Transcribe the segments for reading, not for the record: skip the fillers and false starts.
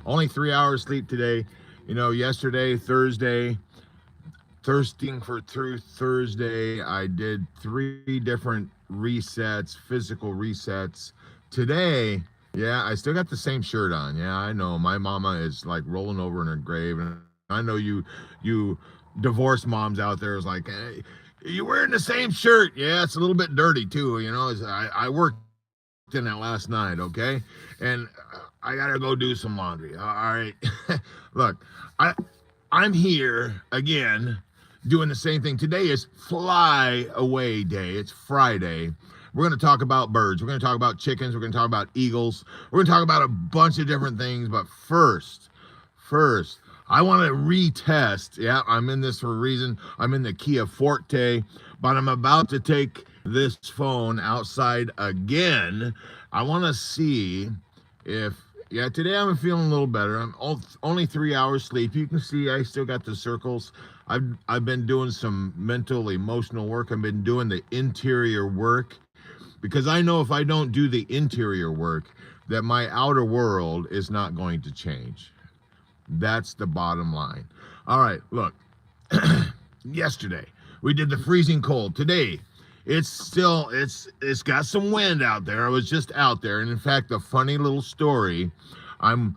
Only 3 hours sleep today. You know, yesterday, Thursday, thirsting for truth Thursday, I did 3 different resets, physical resets. Today, yeah, I still got the same shirt on. Yeah, I know my mama is like rolling over in her grave, and I know you divorced moms out there is like, hey, you wearing the same shirt. Yeah, it's a little bit dirty too. You know, I worked in that last night, okay, and I gotta go do some laundry. All right, look, I'm here again doing the same thing. Today is Fly Away Day. It's Friday. We're going to talk about birds. We're going to talk about chickens. We're going to talk about eagles. We're going to talk about a bunch of different things. But first, I want to retest. Yeah, I'm in this for a reason. I'm in the Kia Forte, but I'm about to take this phone outside again. I want to see if, yeah, today I'm feeling a little better. I'm only 3 hours sleep. You can see I still got the circles. I've been doing some mental, emotional work. I've been doing the interior work, because I know if I don't do the interior work, that my outer world is not going to change. That's the bottom line. All right, look, yesterday we did the freezing cold. Today, it's got some wind out there. I was just out there, and in fact, a funny little story. I'm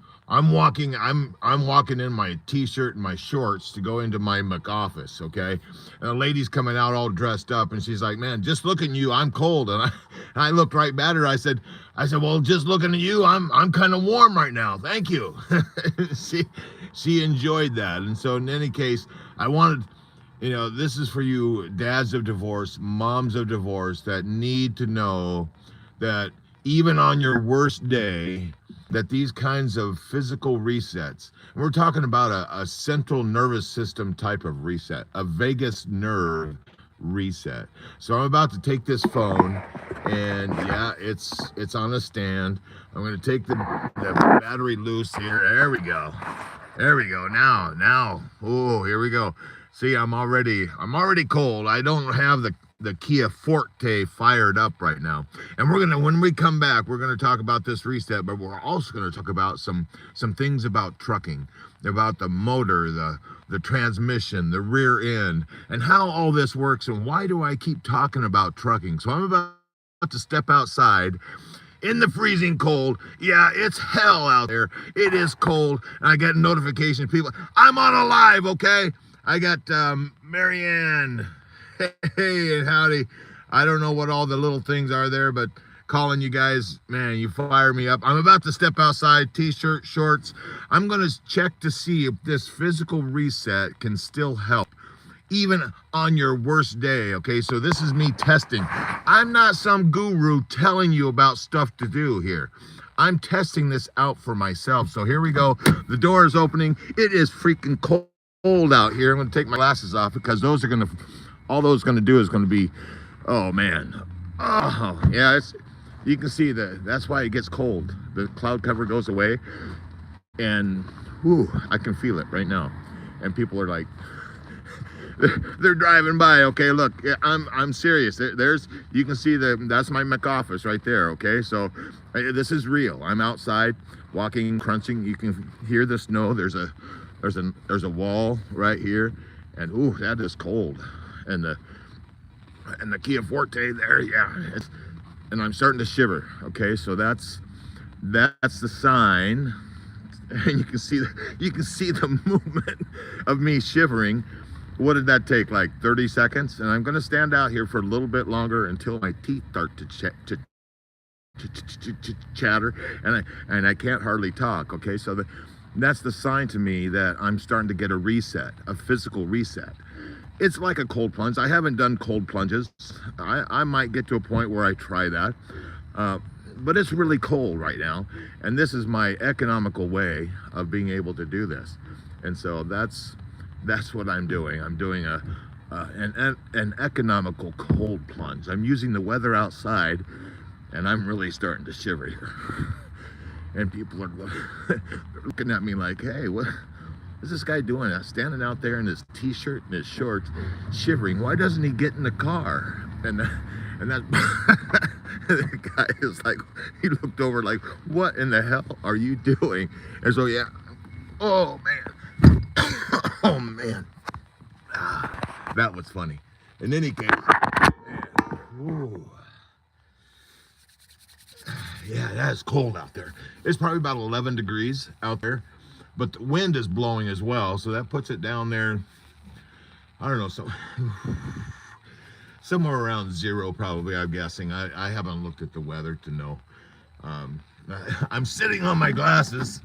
walking in my t-shirt and my shorts to go into my office, okay? And a lady's coming out all dressed up, and she's like, man, just looking at you, I'm cold. And I looked right at her. I said, well, just looking at you, I'm kind of warm right now. Thank you. She enjoyed that. And so in any case, I wanted, you know, this is for you dads of divorce, moms of divorce, that need to know that even on your worst day, that these kinds of physical resets, and we're talking about a central nervous system type of reset, a vagus nerve reset. So I'm about to take this phone, and yeah, it's on a stand. I'm going to take the battery loose here. There we go. Now. Oh, here we go. See, I'm already cold. I don't have the Kia Forte fired up right now. And when we come back, we're gonna talk about this reset, but we're also gonna talk about some things about trucking, about the motor, the transmission, the rear end, and how all this works, and why do I keep talking about trucking. So I'm about to step outside in the freezing cold. Yeah, it's hell out there. It is cold, and I get a notification, people, I'm on a live, okay? I got Marianne. Hey, and howdy. I don't know what all the little things are there, but calling you guys, man, you fire me up. I'm about to step outside, t-shirt, shorts. I'm going to check to see if this physical reset can still help, even on your worst day, okay? So this is me testing. I'm not some guru telling you about stuff to do here. I'm testing this out for myself. So here we go. The door is opening. It is freaking cold out here. I'm going to take my glasses off, because those are going to... all those going to do is going to be, oh man, oh yeah, you can see that's why it gets cold. The cloud cover goes away, and whew, I can feel it right now. And people are like, they're driving by. Okay, look, I'm serious. You can see that's my office right there. Okay, so this is real. I'm outside walking, crunching. You can hear the snow. There's a wall right here, and ooh, that is cold. And the Kia Forte there, yeah, and I'm starting to shiver. Okay, so that's the sign, and you can see the movement of me shivering. What did that take? Like 30 seconds? And I'm going to stand out here for a little bit longer until my teeth start to chatter, and I can't hardly talk. Okay, so that's the sign to me that I'm starting to get a reset, a physical reset. It's like a cold plunge. I haven't done cold plunges. I might get to a point where I try that. But it's really cold right now. And this is my economical way of being able to do this. And so that's what I'm doing. I'm doing an economical cold plunge. I'm using the weather outside, and I'm really starting to shiver here. And people are looking at me like, hey, what is this guy doing? Standing out there in his t-shirt and his shorts, shivering. Why doesn't he get in the car? And that The guy is like, he looked over like, what in the hell are you doing? And so, yeah, oh man, oh man, that was funny. In any case, ooh, yeah, that's cold out there. It's probably about 11 degrees out there, but the wind is blowing as well, so that puts it down there, I don't know, so somewhere around 0 probably, I'm guessing. I haven't looked at the weather to know. I'm sitting on my glasses.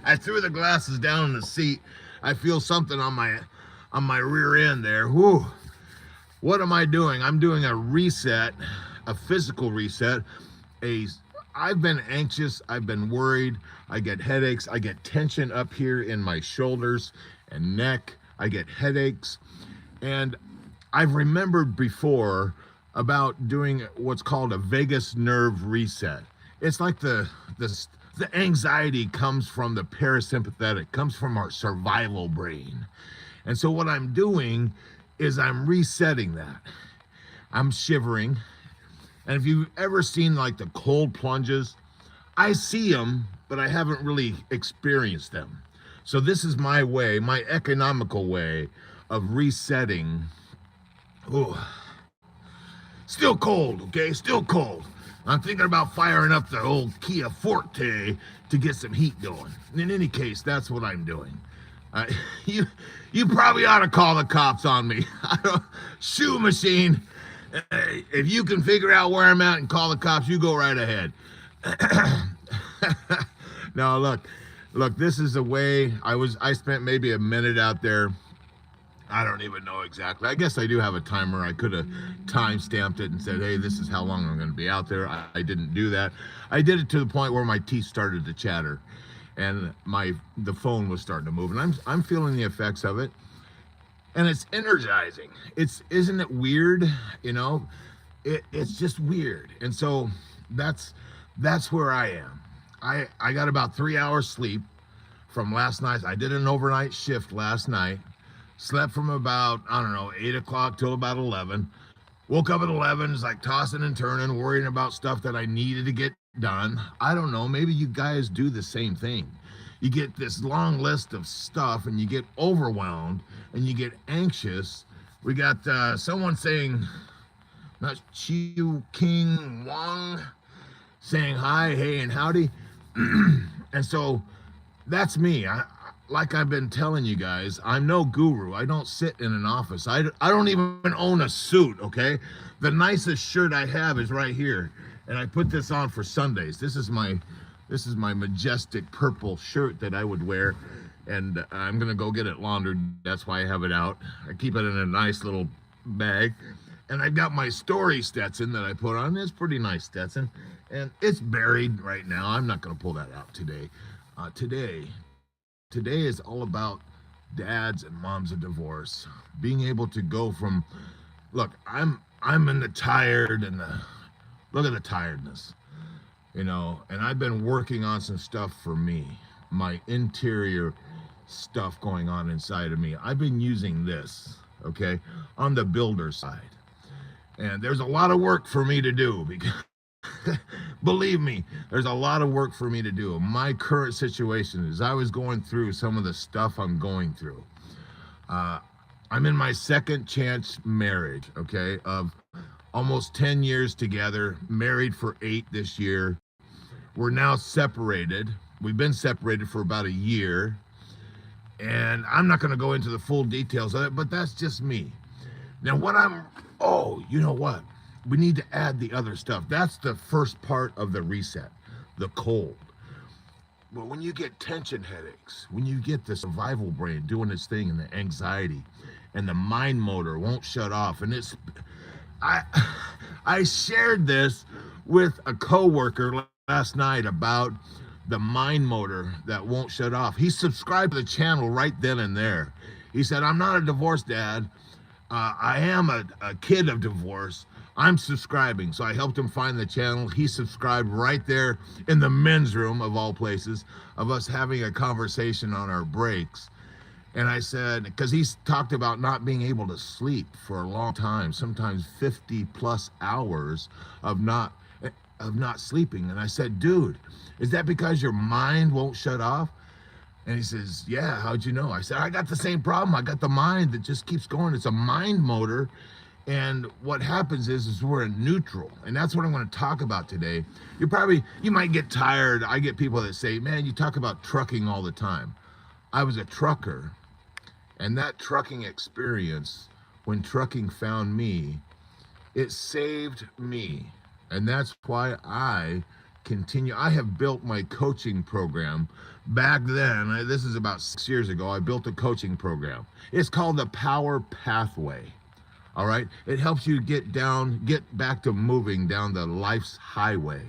I threw the glasses down in the seat. I feel something on my rear end there. Whew. What am I doing? I'm doing a reset, a physical reset. I've been anxious, I've been worried, I get headaches, I get tension up here in my shoulders and neck, I get headaches, and I've remembered before about doing what's called a vagus nerve reset. It's like the anxiety comes from the parasympathetic, comes from our survival brain. And so what I'm doing is I'm resetting that. I'm shivering. And if you've ever seen like the cold plunges, I see them, but I haven't really experienced them. So this is my way, my economical way of resetting. Ooh, still cold, okay? Still cold. I'm thinking about firing up the old Kia Forte to get some heat going. In any case, that's what I'm doing. You probably ought to call the cops on me. Shoe machine. If you can figure out where I'm at and call the cops, you go right ahead. No, look, this is a way. I spent maybe a minute out there. I don't even know exactly. I guess I do have a timer. I could have time-stamped it and said, hey, this is how long I'm going to be out there. I didn't do that. I did it to the point where my teeth started to chatter and the phone was starting to move, and I'm feeling the effects of it. And it's energizing. Isn't it weird? You know, it's just weird. And so that's where I am. I got about 3 hours sleep from last night. I did an overnight shift last night. Slept from about, I don't know, 8 o'clock till about 11. Woke up at 11, was like tossing and turning, worrying about stuff that I needed to get done. I don't know, maybe you guys do the same thing. You get this long list of stuff and you get overwhelmed and you get anxious. We got someone saying, not Chiu King Wong, saying hi, hey, and howdy. And so that's me. Like I've been telling you guys, I'm no guru. I don't sit in an office. I don't even own a suit, okay? The nicest shirt I have is right here. And I put this on for Sundays. This is my majestic purple shirt that I would wear. And I'm gonna go get it laundered. That's why I have it out. I keep it in a nice little bag. And I've got my story Stetson that I put on. It's pretty nice Stetson. And it's buried right now. I'm not gonna pull that out today. Today is all about dads and moms of divorce. Being able to go from, look, I'm in the tired and look at the tiredness, you know, and I've been working on some stuff for me, my interior stuff going on inside of me. I've been using this, okay, on the builder side. And there's a lot of work for me to do because believe me, there's a lot of work for me to do. My current situation is I was going through some of the stuff I'm going through. I'm in my second chance marriage, okay, of almost 10 years together, married for 8 this year. We're now separated. We've been separated for about a year. And I'm not going to go into the full details of it, but that's just me. Now you know what? We need to add the other stuff. That's the first part of the reset, the cold. But when you get tension headaches, when you get the survival brain doing its thing and the anxiety and the mind motor won't shut off. And I shared this with a coworker last night about the mind motor that won't shut off. He subscribed to the channel right then and there. He said, I'm not a divorced dad. I am a kid of divorce. I'm subscribing. So I helped him find the channel. He subscribed right there in the men's room of all places of us having a conversation on our breaks. And I said, because he's talked about not being able to sleep for a long time, sometimes 50 plus hours of not sleeping. And I said, dude, is that because your mind won't shut off? And he says, yeah, how'd you know? I said, I got the same problem. I got the mind that just keeps going. It's a mind motor. And what happens is we're in neutral. And that's what I'm going to talk about today. You might get tired. I get people that say, man, you talk about trucking all the time. I was a trucker, and that trucking experience, when trucking found me, it saved me. And that's why I continue. I have built my coaching program. Back then, this is about 6 years ago, I built a coaching program. It's called the Power Pathway. All right. It helps you get back to moving down the life's highway.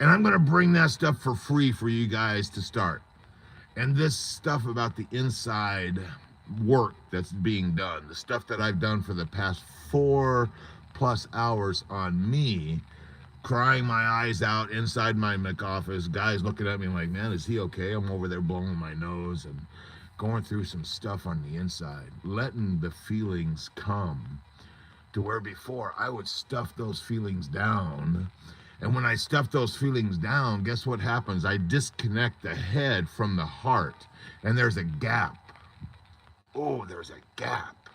And I'm going to bring that stuff for free for you guys to start. And this stuff about the inside work that's being done, the stuff that I've done for the past 4+ hours on me, crying my eyes out inside my office, guys looking at me like, man, is he okay? I'm over there blowing my nose and going through some stuff on the inside, letting the feelings come, to where before I would stuff those feelings down. And when I stuff those feelings down, guess what happens? I disconnect the head from the heart, and there's a gap. Oh, there's a gap,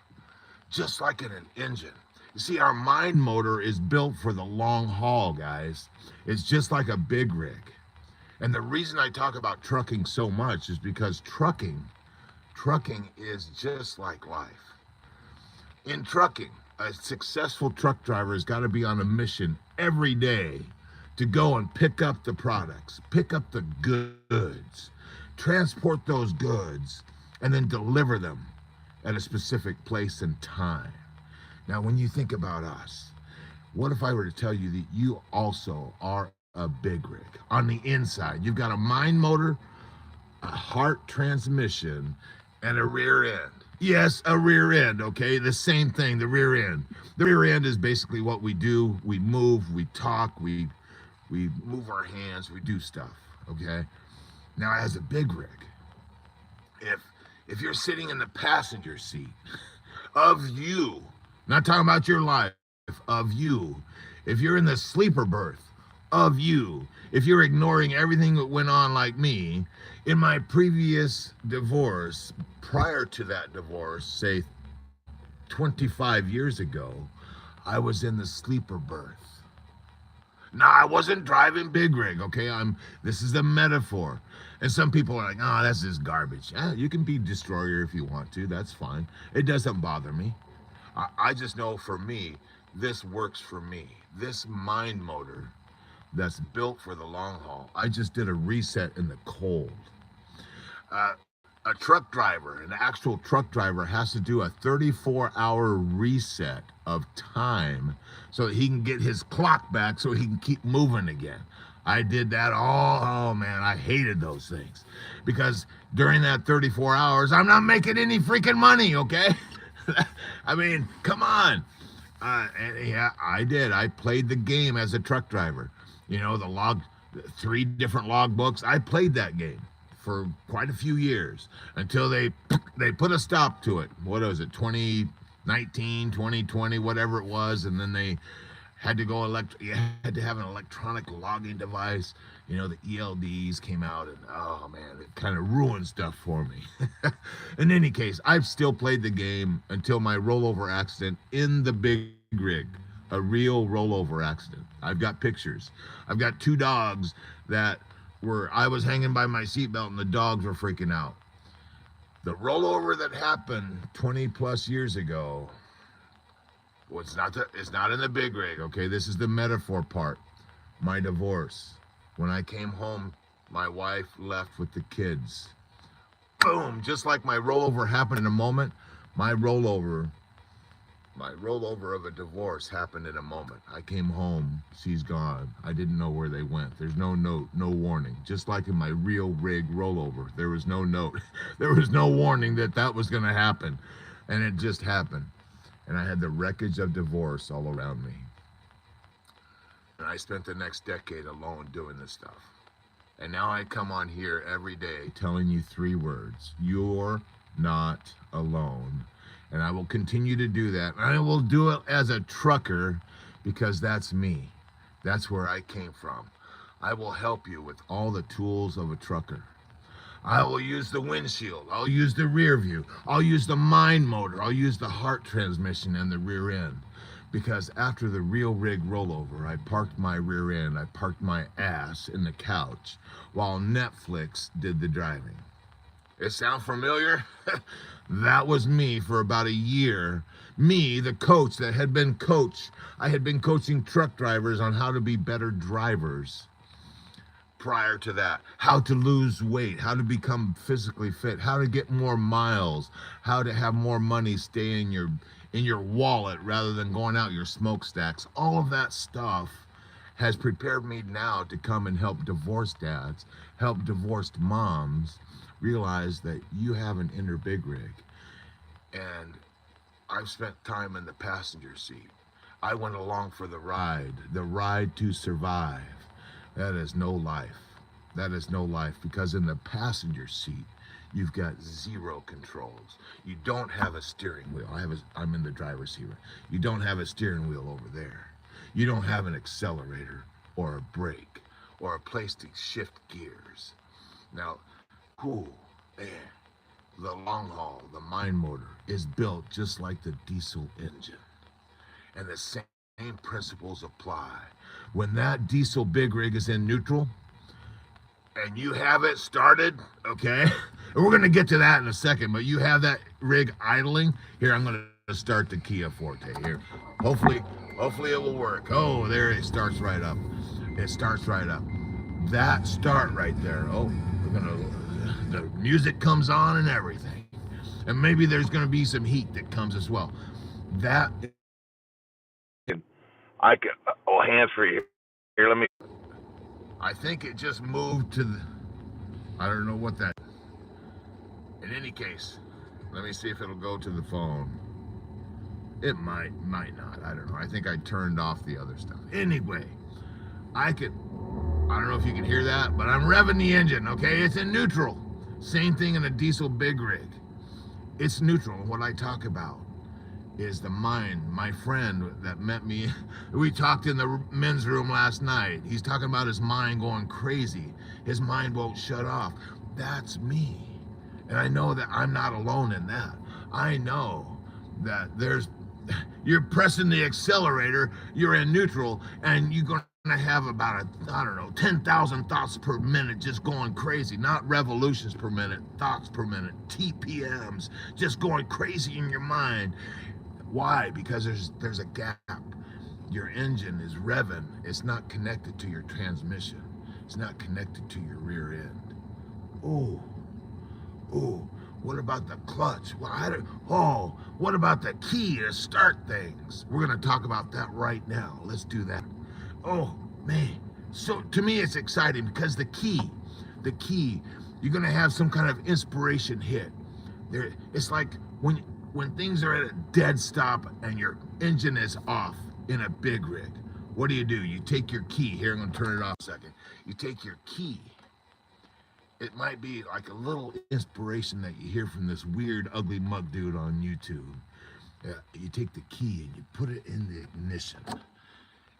just like in an engine. You see, our mind motor is built for the long haul, guys. It's just like a big rig. And the reason I talk about trucking so much is because trucking is just like life. In trucking, a successful truck driver has got to be on a mission every day to go and pick up the products, pick up the goods, transport those goods, and then deliver them at a specific place and time. Now, when you think about us, what if I were to tell you that you also are a big rig? On the inside, you've got a mind motor, a heart transmission, and a rear end. Yes, a rear end, okay? The same thing, the rear end. The rear end is basically what we do. We move, we talk, we move our hands, we do stuff, okay? Now, as a big rig, if you're sitting in the passenger seat of you, not talking about your life, of you, if you're in the sleeper berth of you, if you're ignoring everything that went on like me, in my previous divorce, prior to that divorce, say 25 years ago, I was in the sleeper berth. Now, I wasn't driving big rig, okay? This is a metaphor. And some people are like, oh, that's just garbage. You can be destroyer if you want to. That's fine. It doesn't bother me. I just know for me, this works for me. This mind motor that's built for the long haul. I just did a reset in the cold. A truck driver, an actual truck driver, has to do a 34-hour reset of time so that he can get his clock back so he can keep moving again. I did that oh man, I hated those things. Because during that 34 hours, I'm not making any freaking money, okay? I mean, come on. And yeah, I did. I played the game as a truck driver. You know, the 3 different log books. I played that game for quite a few years until they put a stop to it. What was it, 2019, 2020, whatever it was, and then they had to go you had to have an electronic logging device. You know, the ELDs came out, and oh man, it kind of ruined stuff for me. In any case, I've still played the game until my rollover accident in the big rig, a real rollover accident. I've got pictures. I've got 2 dogs that I was hanging by my seatbelt and the dogs were freaking out. The rollover that happened 20+ years ago, well, it's not in the big rig, okay? This is the metaphor part. My divorce. When I came home, my wife left with the kids. Boom! Just like my rollover happened in a moment, my rollover of a divorce happened in a moment. I came home, she's gone. I didn't know where they went. There's no note, no warning. Just like in my real rig rollover, there was no note. There was no warning that was going to happen. And it just happened. And I had the wreckage of divorce all around me. And I spent the next decade alone doing this stuff. And now I come on here every day telling you 3 words. You're not alone. And I will continue to do that. And I will do it as a trucker because that's me. That's where I came from. I will help you with all the tools of a trucker. I will use the windshield. I'll use the rear view. I'll use the mind motor. I'll use the heart transmission and the rear end. Because after the real rig rollover, I parked my rear end. I parked my ass in the couch while Netflix did the driving. It sound familiar? That was me for about a year. Me, the coach that had been coached. I had been coaching truck drivers on how to be better drivers. Prior to that, how to lose weight, how to become physically fit, how to get more miles, how to have more money stay in your wallet rather than going out your smokestacks. All of that stuff has prepared me now to come and help divorced dads, help divorced moms realize that you have an inner big rig. And I've spent time in the passenger seat. I went along for the ride to survive. That is no life. That is no life, because in the passenger seat, you've got zero controls. You don't have a steering wheel. I'm in the driver's seat. You don't have a steering wheel over there. You don't have an accelerator or a brake or a place to shift gears. Now, man, the long haul, the mind motor is built just like the diesel engine. And the same principles apply. When that diesel big rig is in neutral and you have it started, okay, and we're going to get to that in a second, but you have that rig idling. Here, I'm going to start the Kia Forte here. Hopefully it will work. Oh, there it starts right up. It starts right up. That start right there. Oh, the music comes on and everything. And maybe there's going to be some heat that comes as well. That I can, hands free. Here, let me. I think it just moved to the, I don't know what that. In any case, let me see if it'll go to the phone. It might not. I don't know. I think I turned off the other stuff. Anyway, I don't know if you can hear that, but I'm revving the engine, okay? It's in neutral. Same thing in a diesel big rig. It's neutral. What I talk about is the mind. My friend that met me, we talked in the men's room last night. He's talking about his mind going crazy. His mind won't shut off. That's me. And I know that I'm not alone in that. I know that you're pressing the accelerator, you're in neutral, and you're going to have about 10,000 thoughts per minute just going crazy. Not revolutions per minute, thoughts per minute, TPMs, just going crazy in your mind. Why? Because there's a gap. Your engine is revving. It's not connected to your transmission. It's not connected to your rear end. Oh, what about the clutch? What about the key to start things? We're gonna talk about that right now. Let's do that. Oh, man. So to me, it's exciting because the key, you're gonna have some kind of inspiration hit. It's like when things are at a dead stop and your engine is off in a big rig. What do? You take your key. Here, I'm gonna turn it off a second. You take your key. It might be like a little inspiration that you hear from this weird, ugly mug dude on YouTube. You take the key and you put it in the ignition.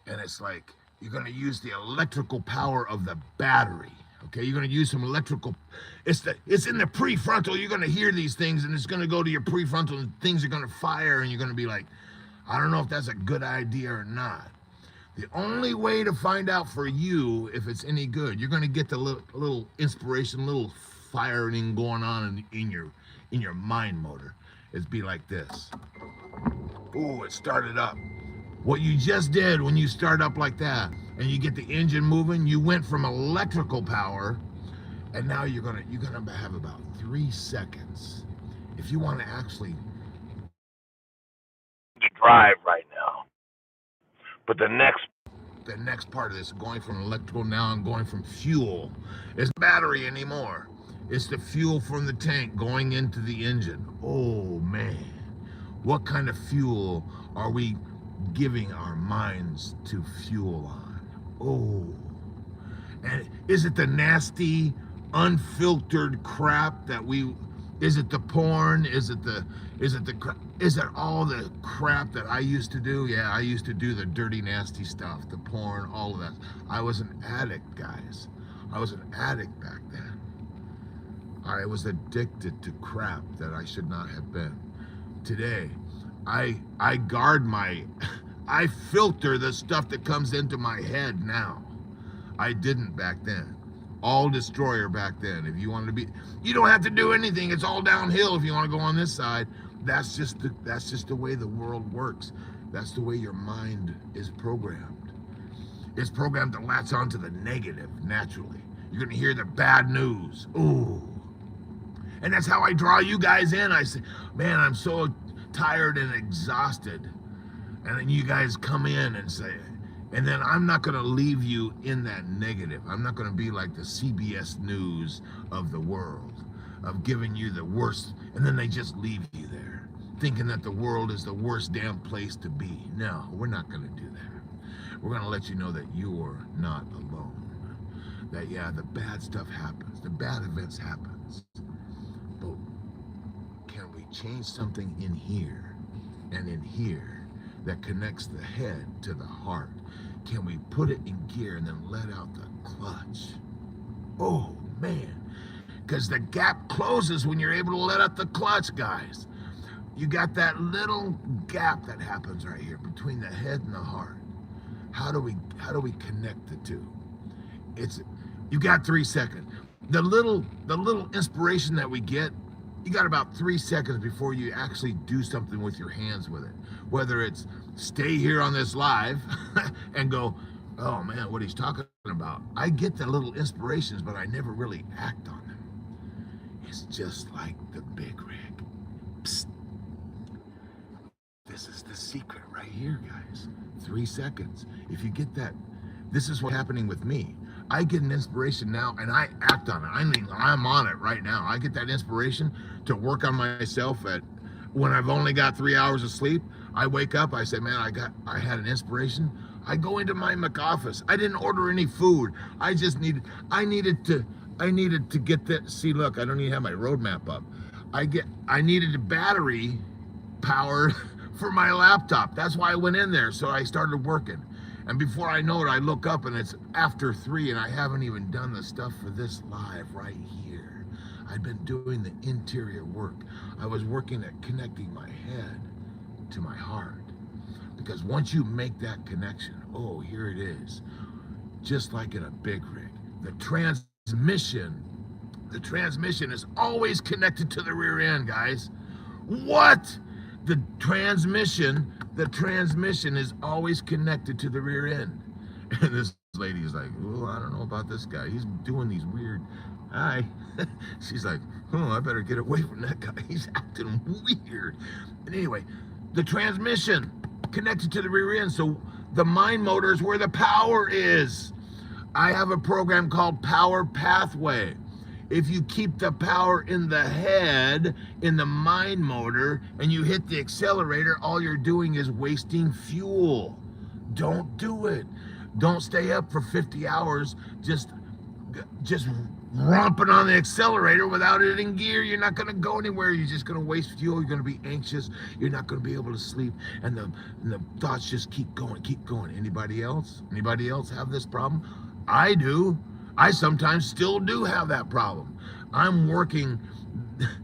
And it's like you're going to use the electrical power of the battery. Okay, you're going to use some electrical. It's in the prefrontal. You're going to hear these things, and it's going to go to your prefrontal, and things are going to fire, and you're going to be like, I don't know if that's a good idea or not. The only way to find out for you if it's any good, you're going to get the little inspiration, little firing going on in your mind motor. It's be like this. Ooh, it started up. What you just did when you start up like that and you get the engine moving, you went from electrical power, and now you're gonna have about 3 seconds. If you want to actually drive right now. But the next part of this, going from electrical, now I'm going from fuel. It's battery anymore. It's the fuel from the tank going into the engine. Oh man, what kind of fuel are we giving our minds to fuel on? Oh, and is it the nasty, unfiltered crap that Is it the porn? Is it all the crap that I used to do? Yeah, I used to do the dirty, nasty stuff, the porn, all of that. I was an addict, guys. I was an addict back then. I was addicted to crap that I should not have been. Today, I guard I filter the stuff that comes into my head now. I didn't back then. All destroyer back then. If you wanted to be, you don't have to do anything. It's all downhill if you want to go on this side. That's just the way the world works. That's the way your mind is programmed. It's programmed to latch onto the negative naturally. You're gonna hear the bad news. Ooh. And that's how I draw you guys in. I say, man, I'm so tired and exhausted. And then you guys come in and say, and then I'm not going to leave you in that negative. I'm not going to be like the CBS News of the world, of giving you the worst, and then they just leave you there, thinking that the world is the worst damn place to be. No, we're not going to do that. We're going to let you know that you're not alone. That, yeah, the bad stuff happens. The bad events happens. But can we change something in here and in here that connects the head to the heart? Can we put it in gear and then let out the clutch? Oh, man. Because the gap closes when you're able to let out the clutch, guys. You got that little gap that happens right here between the head and the heart. How do we connect the two? You got 3 seconds. The little inspiration that we get, you got about 3 seconds before you actually do something with your hands with it. Whether it's stay here on this live and go, oh man, what he's talking about. I get the little inspirations, but I never really act on them. It's just like the big rig. Psst. This is the secret right here, guys. 3 seconds. If you get that, this is what's happening with me. I get an inspiration now and I act on it. I'm on it right now. I get that inspiration to work on myself when I've only got 3 hours of sleep. I wake up, I say, man, I had an inspiration. I go into my office. I didn't order any food. I needed to get that. See, look, I don't even have my roadmap up. I needed a battery power for my laptop. That's why I went in there. So I started working. And before I know it, I look up and it's after 3 and I haven't even done the stuff for this live right here. I've been doing the interior work. I was working at connecting my head to my heart. Because once you make that connection, oh, here it is. Just like in a big rig. The transmission is always connected to the rear end, guys. What? The transmission is always connected to the rear end. And this lady is like, oh, I don't know about this guy. He's doing these weird, hi. She's like, oh, I better get away from that guy. He's acting weird. And anyway, the transmission connected to the rear end. So the mind motor is where the power is. I have a program called Power Pathway. If you keep the power in the head, in the mind motor, and you hit the accelerator, all you're doing is wasting fuel. Don't do it. Don't stay up for 50 hours just romping on the accelerator without it in gear. You're not going to go anywhere. You're just going to waste fuel. You're going to be anxious. You're not going to be able to sleep. And the thoughts just keep going. Anybody else? Anybody else have this problem? I do. I sometimes still do have that problem. I'm working,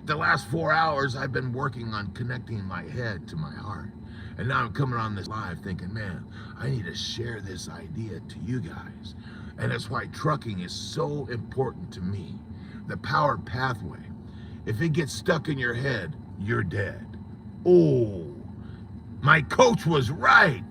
the last 4 hours, I've been working on connecting my head to my heart. And now I'm coming on this live thinking, man, I need to share this idea to you guys. And that's why trucking is so important to me. The Power Pathway. If it gets stuck in your head, you're dead. Oh, my coach was right.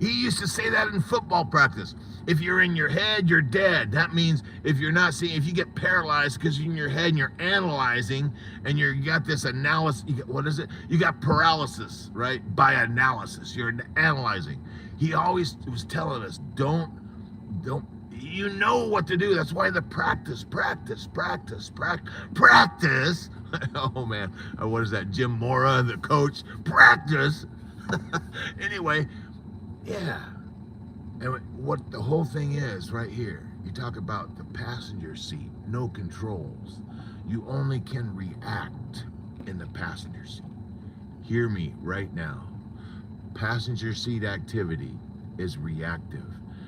He used to say that in football practice. If you're in your head, you're dead. That means if you're not seeing, if you get paralyzed because you're in your head and you're analyzing and you got this analysis, what is it? You got paralysis, right? By analysis, you're analyzing. He always was telling us, don't, you know what to do. That's why the practice. Oh man, what is that? Jim Mora, the coach, practice. Anyway, yeah. And what the whole thing is right here, you talk about the passenger seat, no controls. You only can react in the passenger seat. Hear me right now. Passenger seat activity is reactive.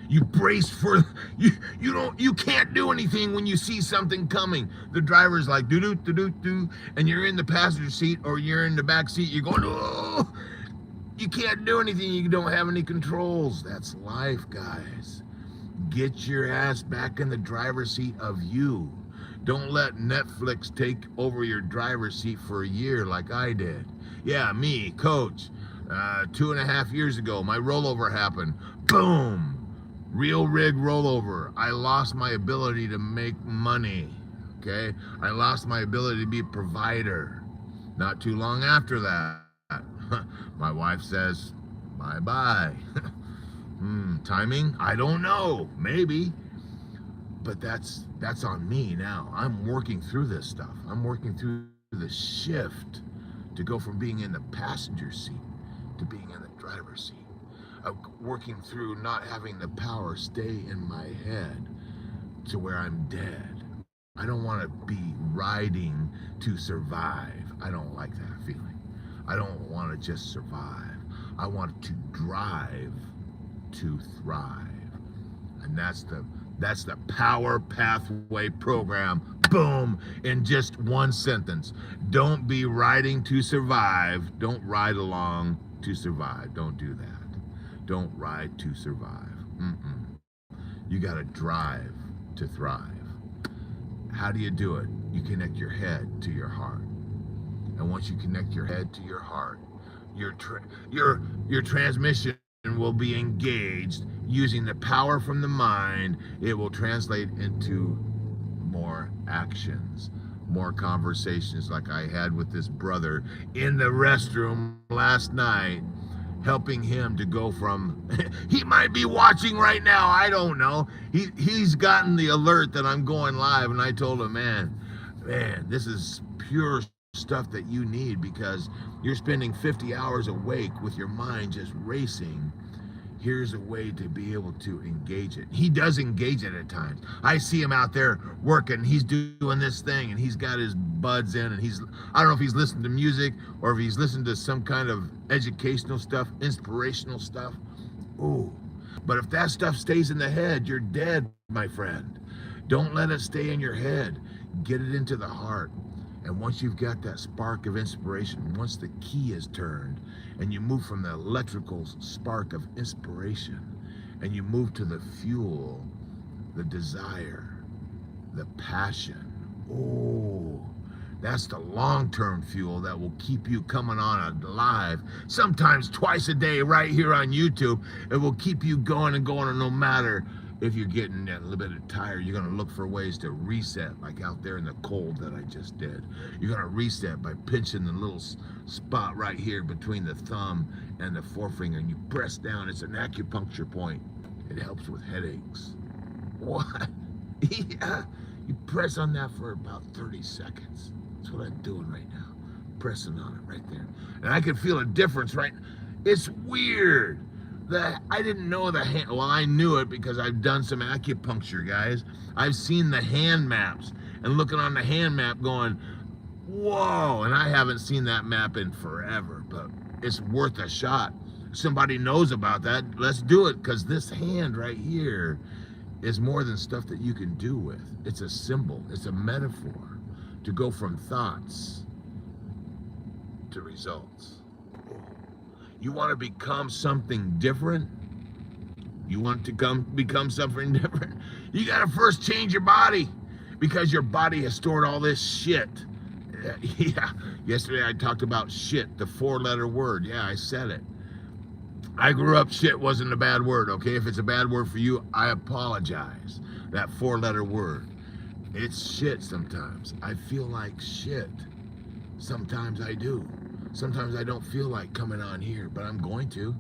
You brace for you can't do anything when you see something coming. The driver's like do do do do do, and you're in the passenger seat or you're in the back seat. You're going, oh, you can't do anything. You don't have any controls. That's life, guys. Get your ass back in the driver's seat of you. Don't let Netflix take over your driver's seat for a year like I did. Yeah, me, coach. 2.5 years ago, my rollover happened. Boom. Real rig rollover. I lost my ability to make money. Okay? I lost my ability to be a provider. Not too long after that, my wife says, bye-bye. Timing? I don't know. Maybe. But that's on me now. I'm working through this stuff. I'm working through the shift to go from being in the passenger seat to being in the driver's seat. I'm working through not having the power stay in my head to where I'm dead. I don't want to be riding to survive. I don't like that feeling. I don't want to just survive. I want to drive to thrive. And that's the Power Pathway program. Boom, in just one sentence. Don't be riding to survive. Don't ride along to survive. Don't do that. Don't ride to survive. You got to drive to thrive. How do you do it? You connect your head to your heart. And once you connect your head to your heart, your transmission will be engaged using the power from the mind. It will translate into more actions, more conversations like I had with this brother in the restroom last night, helping him to go from, he might be watching right now, I don't know. He's gotten the alert that I'm going live, and I told him, man, this is pure stuff that you need because you're spending 50 hours awake with your mind just racing. Here's a way to be able to engage it. He does engage it at times. I see him out there working. He's doing this thing and he's got his buds in, and I don't know if he's listening to music or if he's listening to some kind of educational stuff, inspirational stuff. Ooh, but if that stuff stays in the head, you're dead, my friend. Don't let it stay in your head. Get it into the heart. And once you've got that spark of inspiration, once the key is turned and you move from the electrical spark of inspiration and you move to the fuel, the desire, the passion, oh, that's the long-term fuel that will keep you coming on alive, sometimes twice a day right here on YouTube. It will keep you going and going, and no matter if you're getting a little bit tired, you're going to look for ways to reset, like out there in the cold that I just did. You're going to reset by pinching the little spot right here between the thumb and the forefinger, and you press down. It's an acupuncture point. It helps with headaches. What? Yeah. You press on that for about 30 seconds. That's what I'm doing right now. Pressing on it right there. And I can feel a difference right. It's weird. I didn't know the hand. Well, I knew it because I've done some acupuncture, guys. I've seen the hand maps and looking on the hand map going, whoa. And I haven't seen that map in forever, but it's worth a shot. Somebody knows about that. Let's do it, because this hand right here is more than stuff that you can do with. It's a symbol. It's a metaphor to go from thoughts to results. You want to become something different? You want to become something different? You got to first change your body, because your body has stored all this shit. Yeah. Yesterday I talked about shit, the 4-letter word. Yeah, I said it. I grew up, shit wasn't a bad word, okay? If it's a bad word for you, I apologize. That 4-letter word. It's shit sometimes. I feel like shit. Sometimes I do. Sometimes I don't feel like coming on here, but I'm going to.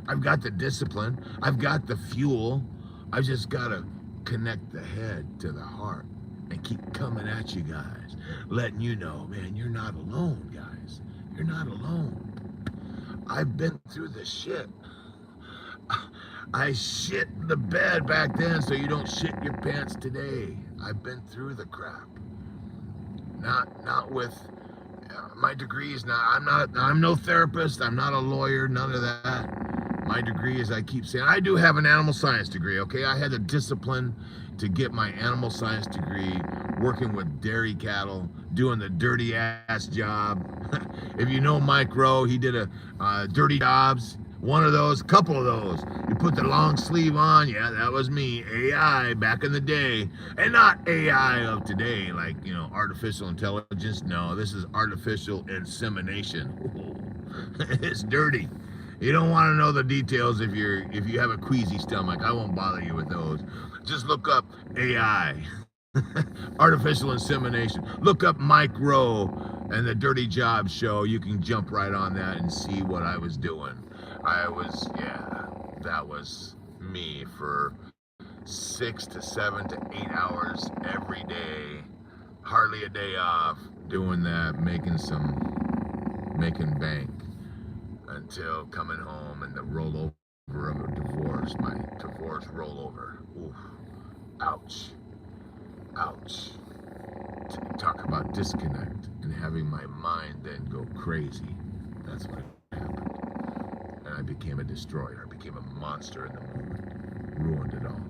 I've got the discipline. I've got the fuel. I've just got to connect the head to the heart and keep coming at you guys, letting you know, man, you're not alone, guys. You're not alone. I've been through the shit. I shit the bed back then so you don't shit your pants today. I've been through the crap. not with my degree is not. I'm no therapist. I'm not a lawyer. None of that. My degree, as I keep saying, I do have an animal science degree. Okay, I had the discipline to get my animal science degree, working with dairy cattle, doing the dirty ass job. If you know Mike Rowe, he did a dirty jobs. One of those, couple of those. You put the long sleeve on, yeah, that was me. AI back in the day. And not AI of today, like, artificial intelligence. No, this is artificial insemination. It's dirty. You don't want to know the details if you have a queasy stomach. I won't bother you with those. Just look up AI. Artificial insemination. Look up Mike Rowe and the Dirty Job Show. You can jump right on that and see what I was doing. That was me for 6 to 7 to 8 hours every day, hardly a day off, doing that, making bank, until coming home and the rollover of a divorce, my divorce rollover. Oof. Ouch. Talk about disconnect and having my mind then go crazy. That's what happened. And I became a destroyer. I became a monster in the moment. Ruined it all.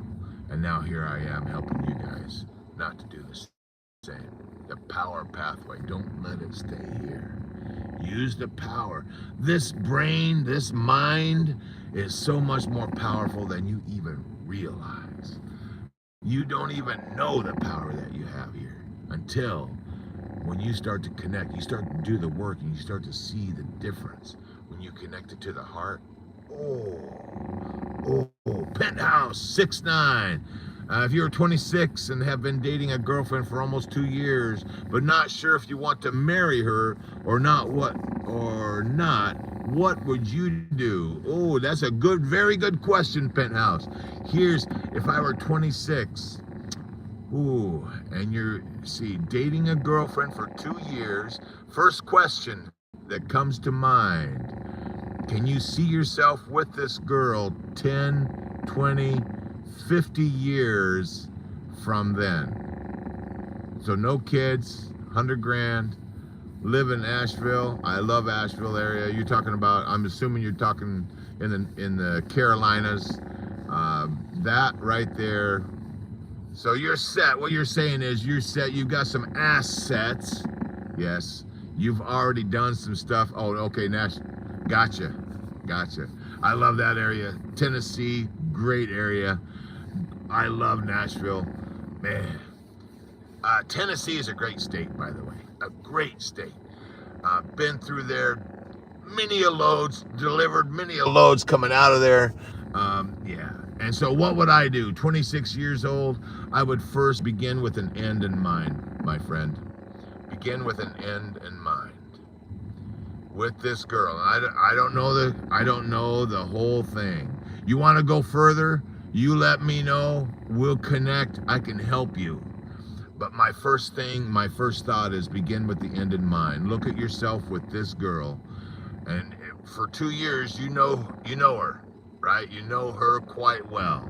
And now here I am helping you guys not to do the same. The power pathway. Don't let it stay here. Use the power. This brain, this mind is so much more powerful than you even realize. You don't even know the power that you have here until when you start to connect, you start to do the work and you start to see the difference. When you connect it to the heart, Penthouse 6'9". If you're 26 and have been dating a girlfriend for almost 2 years, but not sure if you want to marry her or not, what would you do? Oh, that's a very good question, Penthouse. Here's, if I were 26, and you're, dating a girlfriend for 2 years, first question that comes to mind, can you see yourself with this girl 10, 20, 50 years from then? So no kids, 100 grand, live in Asheville. I love Asheville area. You're talking about, I'm assuming you're talking in the Carolinas. That right there. So you're set. What you're saying is you're set. You've got some assets. Yes. You've already done some stuff. Oh, okay, Nash. Gotcha. I love that area. Tennessee, great area. I love Nashville. Man. Tennessee is a great state, by the way. A great state. Been through there. Many a loads delivered, many a loads coming out of there. And so what would I do? 26 years old, I would first begin with an end in mind, my friend. Begin with an end in mind. With this girl. I don't know the whole thing. You want to go further? You let me know. We'll connect. I can help you. But my first thought is begin with the end in mind. Look at yourself with this girl. And for 2 years, you know her, right? You know her quite well.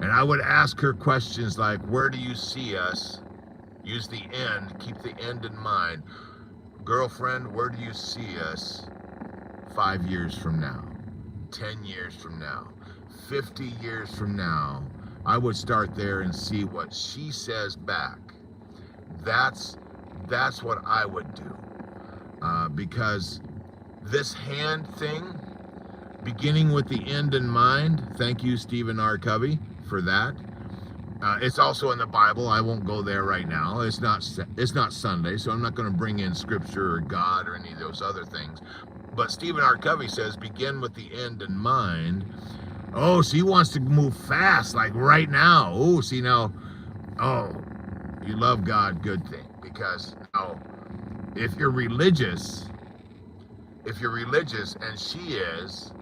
And I would ask her questions like, where do you see us? Use the end, keep the end in mind. Girlfriend, where do you see us 5 years from now? 10 years from now? 50 years from now? I would start there and see what she says back. That's what I would do. Because this hand thing, beginning with the end in mind, thank you, Stephen R. Covey, for that. It's also in the Bible. I won't go there right now. It's not Sunday, so I'm not going to bring in scripture or God or any of those other things. But Stephen R. Covey says, begin with the end in mind. Oh, so he wants to move fast, like right now. Oh, see now, you love God, good thing. Because now, if you're religious, and she is,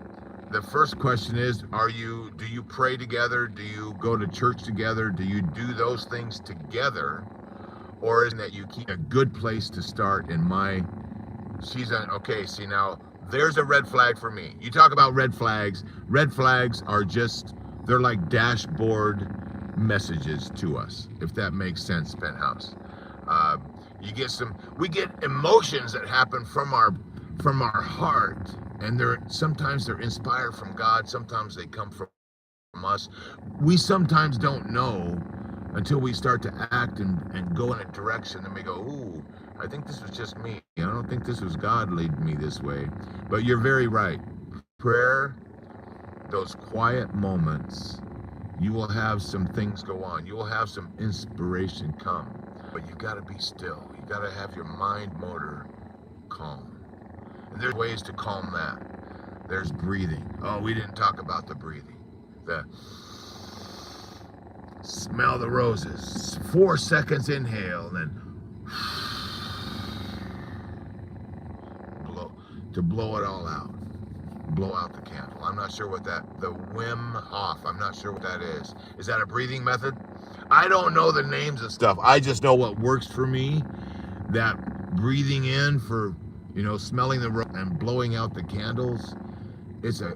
the first question is, do you pray together? Do you go to church together? Do you do those things together? Or is it that you keep a good place to start okay, see now, there's a red flag for me. You talk about red flags. Red flags are they're like dashboard messages to us, if that makes sense, Penthouse. We get emotions that happen from our heart, and sometimes they're inspired from God, sometimes they come from us. We sometimes don't know until we start to act and go in a direction, and we go, ooh, I think this was just me. I don't think this was God leading me this way. But you're very right. Prayer, those quiet moments, you will have some things go on. You will have some inspiration come. But you got to be still. You got to have your mind motor calm. And there's ways to calm that. There's breathing. Oh, we didn't talk about the breathing. The smell the roses. 4 seconds inhale, and then blow it all out. Blow out the candle. I'm not sure what the Wim Hof, I'm not sure what that is. Is that a breathing method? I don't know the names of stuff. I just know what works for me. That breathing in for, smelling the rose and blowing out the candles. It's a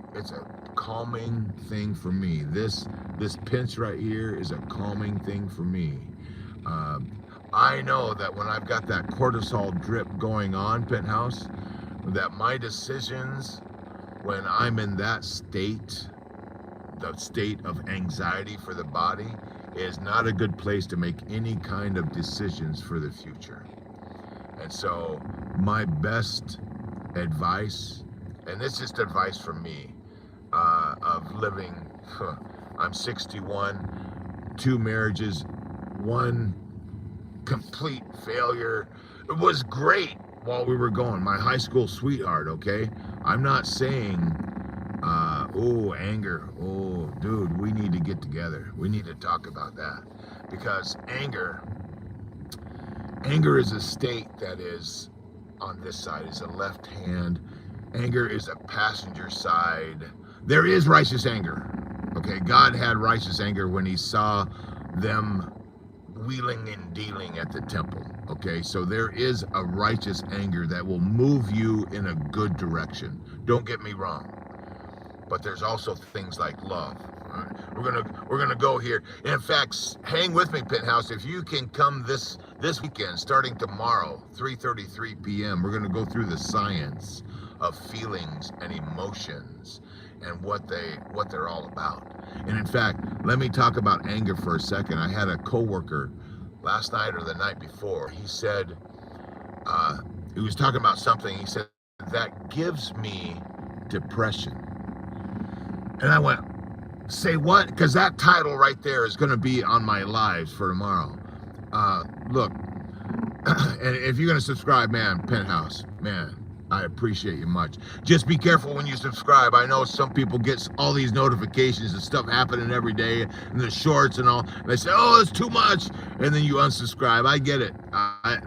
calming thing for me. This pinch right here is a calming thing for me. I know that when I've got that cortisol drip going on, Penthouse, that my decisions when I'm in that state, the state of anxiety for the body, is not a good place to make any kind of decisions for the future. And so my best advice, and this is just advice from me, of living, I'm 61, 2 marriages, 1 complete failure. It was great while we were going. My high school sweetheart, okay? I'm not saying, anger. Oh, dude, we need to get together. We need to talk about that. Because anger is a state that is on this side, is a left hand. Anger is a passenger side. There is righteous anger. Okay, God had righteous anger when he saw them wheeling and dealing at the temple. Okay, so there is a righteous anger that will move you in a good direction. Don't get me wrong. But there's also things like love. All right? We're gonna go here. In fact, hang with me, Penthouse. If you can come this weekend, starting tomorrow, 3:33 p.m., we're gonna go through the science of feelings and emotions and what they're all about. And in fact, let me talk about anger for a second. I had a coworker last night or the night before. He said, he was talking about something. He said, that gives me depression. And I went, say what? Because that title right there is going to be on my lives for tomorrow. Look, and if you're going to subscribe, man, Penthouse, man, I appreciate you much. Just be careful when you subscribe. I know some people get all these notifications and stuff happening every day, and the shorts and all. And they say, oh, it's too much. And then you unsubscribe. I get it.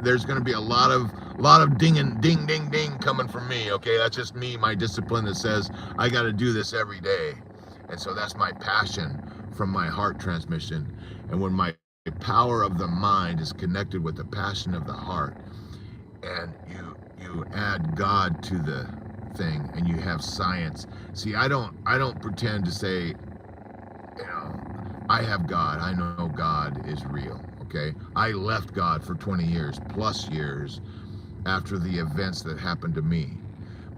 There's going to be a lot of ding and ding, ding, ding coming from me. Okay, that's just me, my discipline that says I got to do this every day. And so that's my passion from my heart transmission. And when my power of the mind is connected with the passion of the heart, and you add God to the thing, and you have science. See, I don't pretend to say, I have God. I know God is real. Okay, I left God for 20 years plus years after the events that happened to me.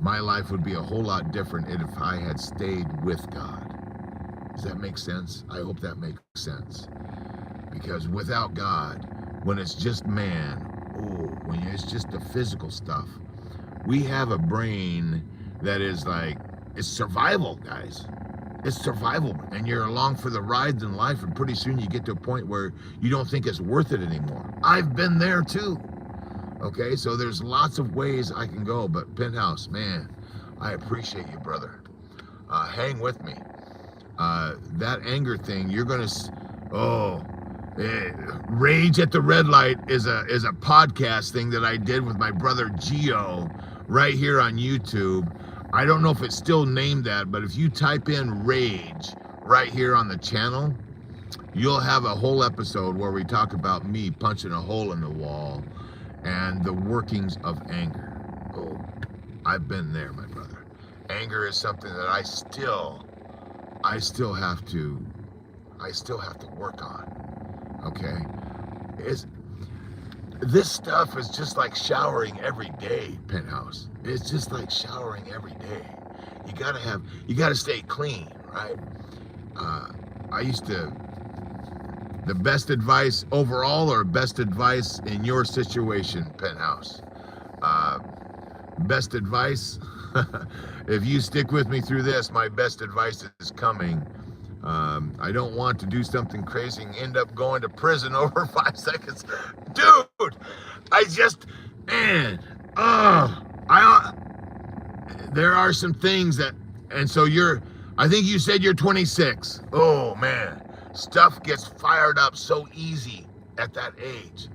My life would be a whole lot different if I had stayed with God. Does that make sense? I hope that makes sense. Because without God, when it's just man, when it's just the physical stuff, we have a brain that is like, it's survival, guys. It's survival, and you're along for the ride in life, and pretty soon you get to a point where you don't think it's worth it anymore. I've been there too. Okay, so there's lots of ways I can go, but Penthouse, man, I appreciate you, brother. Hang with me. That anger thing, you're gonna, Rage at the Red Light is a podcast thing that I did with my brother Gio right here on YouTube. I don't know if it's still named that, but if you type in Rage right here on the channel, you'll have a whole episode where we talk about me punching a hole in the wall and the workings of anger. Oh, I've been there, my brother. Anger is something that I still have to work on. Okay, this stuff is just like showering every day, Penthouse. It's just like showering every day. You gotta stay clean, right? I used to, the best advice overall or best advice in your situation, Penthouse? Best advice, if you stick with me through this, my best advice is coming. I don't want to do something crazy and end up going to prison over 5 seconds. Dude, there are some things that, and so I think you said you're 26. Oh man, stuff gets fired up so easy at that age.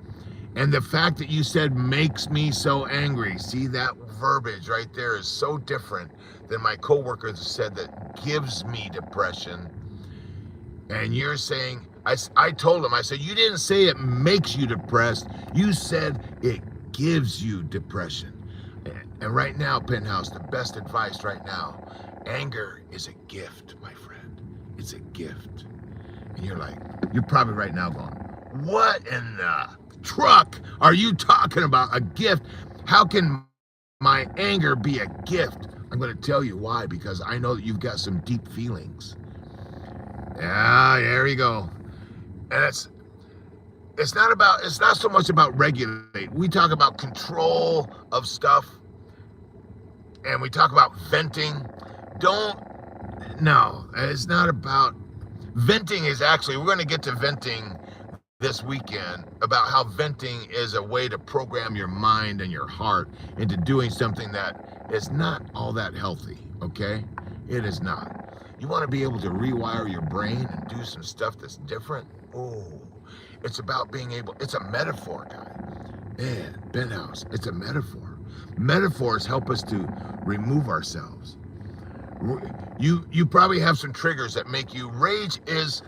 And the fact that you said makes me so angry. See, that verbiage right there is so different than my coworkers said that gives me depression. And you're saying, I told him, I said, you didn't say it makes you depressed. You said it gives you depression. And right now, Penthouse, the best advice right now, anger is a gift, my friend. It's a gift. And you're probably right now going, what in the truck are you talking about? A gift? How can my anger be a gift? I'm going to tell you why, because I know that you've got some deep feelings. Yeah, there you go. And it's not so much about regulate. We talk about control of stuff, and we talk about venting. No, it's not about venting. We're going to get to venting this weekend, about how venting is a way to program your mind and your heart into doing something that is not all that healthy, okay? It is not. You want to be able to rewire your brain and do some stuff that's different? Oh, it's about being able, it's a metaphor, guy. Man, Penthouse, it's a metaphor. Metaphors help us to remove ourselves. You probably have some triggers that make you, rage is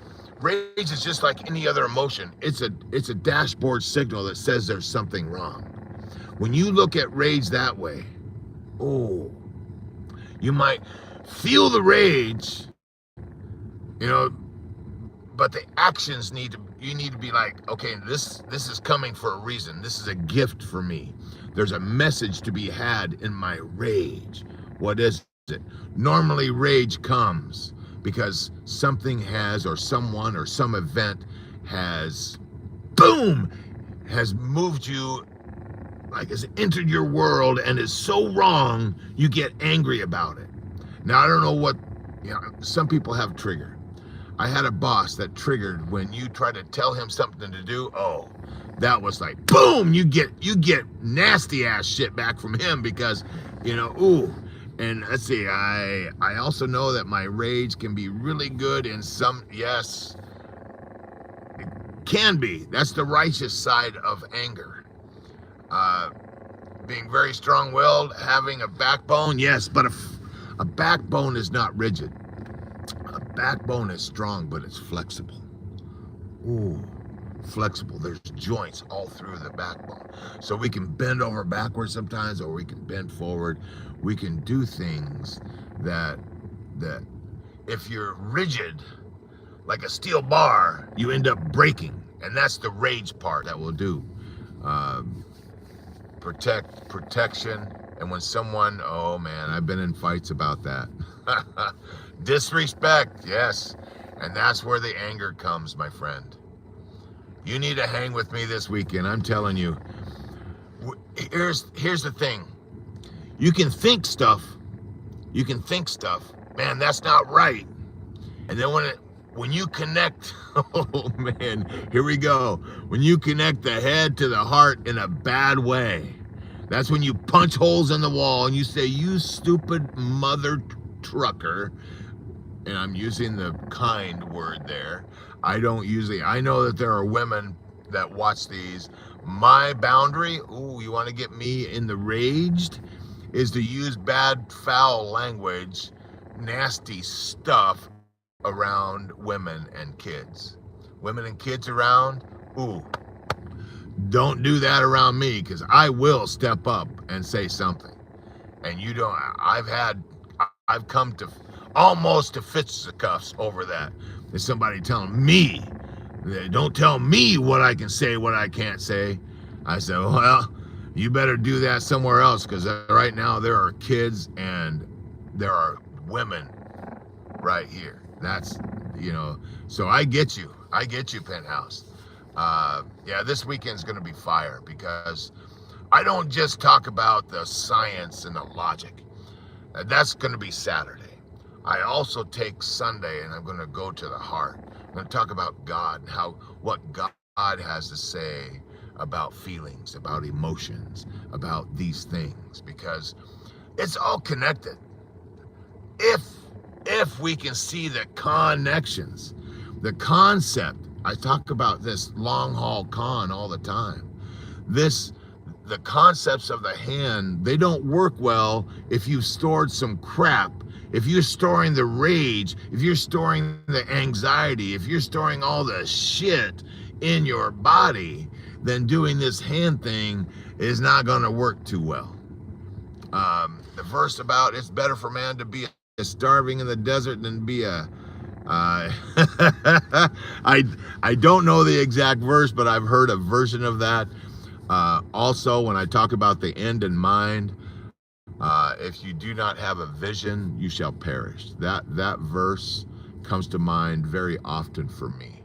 just like any other emotion. It's a dashboard signal that says there's something wrong. When you look at rage that way, oh, you might feel the rage, but the actions you need to be like, okay, this is coming for a reason. This is a gift for me. There's a message to be had in my rage. What is it? Normally rage comes because something has, or someone or some event has, boom, has moved you, like has entered your world and is so wrong, you get angry about it. Now, I don't know what, some people have trigger. I had a boss that triggered when you try to tell him something to do. Oh, that was like, boom, you get nasty ass shit back from him because, ooh. And let's see, I also know that my rage can be really good in some, yes, it can be. That's the righteous side of anger. Being very strong-willed, having a backbone, yes, but a backbone is not rigid. A backbone is strong, but it's flexible. Ooh, flexible. There's joints all through the backbone. So we can bend over backwards sometimes, or we can bend forward. We can do things that if you're rigid, like a steel bar, you end up breaking. And that's the rage part that we'll do. Protection. And when someone, oh man, I've been in fights about that. Disrespect, yes. And that's where the anger comes, my friend. You need to hang with me this weekend. I'm telling you. Here's the thing. You can think stuff. Man, that's not right. And then when you connect, oh man, here we go. When you connect the head to the heart in a bad way, that's when you punch holes in the wall and you say, you stupid mother trucker. And I'm using the kind word there. I know that there are women that watch these. My boundary, you want to get me in the raged, is to use bad, foul language, nasty stuff around women and kids. Women and kids around, don't do that around me, because I will step up and say something. And you don't, I've come to almost to fisticuffs over that. There's somebody telling me, don't tell me what I can say, what I can't say. I said, well, you better do that somewhere else, because right now there are kids and there are women right here. That's, so I get you. Penthouse. Yeah, this weekend's going to be fire, because I don't just talk about the science and the logic. That's going to be Saturday. I also take Sunday and I'm going to go to the heart. I'm going to talk about God and what God has to say about feelings, about emotions, about these things, because it's all connected. If we can see the connections, the concept. I talk about this long haul con all the time. The concepts of the hand, they don't work well if you've stored some crap. If you're storing the rage, if you're storing the anxiety, if you're storing all the shit in your body, then doing this hand thing is not going to work too well. The verse about it's better for man to be starving in the desert than be I don't know the exact verse, but I've heard a version of that. Also, when I talk about the end in mind, if you do not have a vision, you shall perish. That verse comes to mind very often for me,